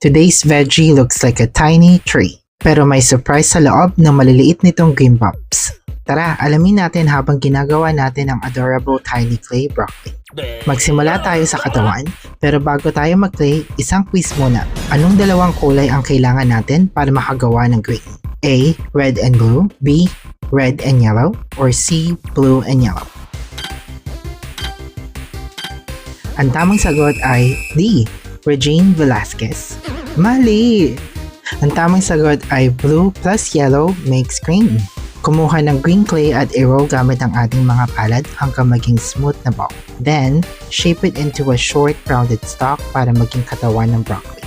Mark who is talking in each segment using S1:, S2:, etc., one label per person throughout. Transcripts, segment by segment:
S1: Today's veggie looks like a tiny tree, pero may surprise sa loob ng maliliit nitong green bumps. Tara, alamin natin habang ginagawa natin ang adorable tiny clay broccoli. Magsimula tayo sa katawan, pero bago tayo mag-clay, isang quiz muna. Anong dalawang kulay ang kailangan natin para makagawa ng green? A. Red and blue, B. Red and yellow, or C. Blue and yellow? Ang tamang sagot ay D. Regine Velasquez. Mali! Ang tamang sagot ay blue plus yellow makes green. Kumuha ng green clay at i-roll gamit ang ating mga palad hanggang maging smooth na ball. Then, shape it into a short rounded stalk para maging katawan ng broccoli.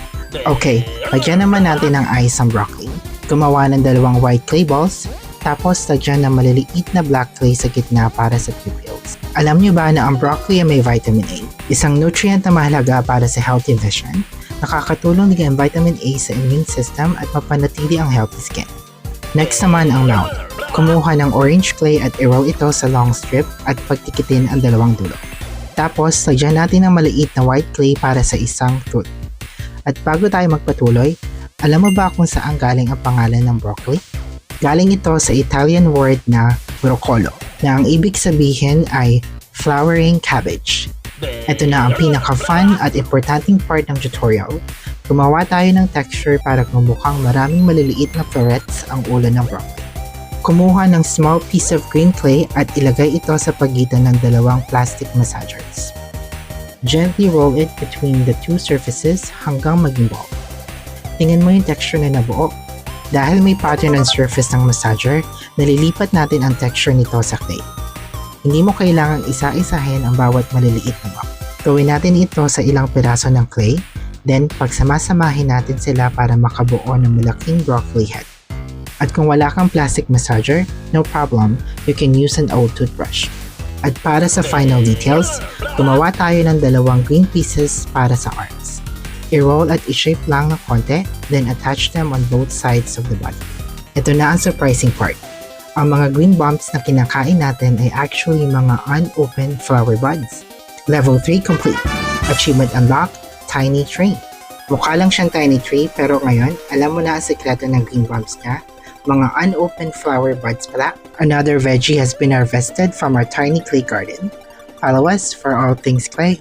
S1: Okay, lagyan naman natin ng eyes ang broccoli. Gumawa ng dalawang white clay balls, tapos lagyan ng maliliit na black clay sa gitna para sa pupils. Alam niyo ba na ang broccoli ay may vitamin A? Isang nutrient na mahalaga para sa healthy vision. Nakakatulong din ang vitamin A sa immune system at mapanatili ang healthy skin. Next naman ang mouth. Kumuha ng orange clay at i-roll ito sa long strip at pagtikitin ang dalawang dulo. Tapos, lagyan natin ng maliit na white clay para sa isang tooth. At bago tayo magpatuloy, alam mo ba kung saan galing ang pangalan ng broccoli? Galing ito sa Italian word na broccolo, na ang ibig sabihin ay flowering cabbage. Ito na ang pinaka-fun at importanteng part ng tutorial. Gumawa tayo ng texture para kumukhang maraming maliliit na florets ang ulo ng broccoli. Kumuha ng small piece of green clay at ilagay ito sa pagitan ng dalawang plastic massagers. Gently roll it between the two surfaces hanggang maging ball. Tingnan mo yung texture na nabuo. Dahil may pattern ang surface ng massager, nalilipat natin ang texture nito sa clay. Hindi mo kailangang isa-isahin ang bawat maliliit na bump. Gawin natin ito sa ilang piraso ng clay, then pagsamasamahin natin sila para makabuo ng malaking broccoli head. At kung wala kang plastic massager, no problem, you can use an old toothbrush. At para sa final details, gumawa tayo ng dalawang green pieces para sa arms. I-roll at i-shape lang ng konti, then attach them on both sides of the body. Ito na ang surprising part. Ang mga green bumps na kinakain natin ay actually mga unopened flower buds. Level 3 complete. Achievement unlocked, tiny tree. Mukha lang siyang tiny tree pero ngayon, alam mo na ang sekreto ng green bumps niya. Mga unopened flower buds pala. Another veggie has been harvested from our tiny clay garden. Follow us for all things clay.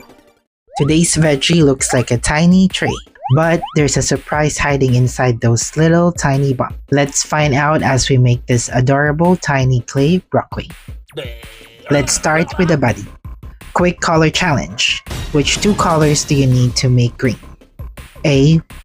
S1: Today's veggie looks like a tiny tree, but there's a surprise hiding inside those little tiny bumps. Let's find out as we make this adorable tiny clay broccoli. Let's start with the body. Quick color challenge. Which two colors do you need to make green? A.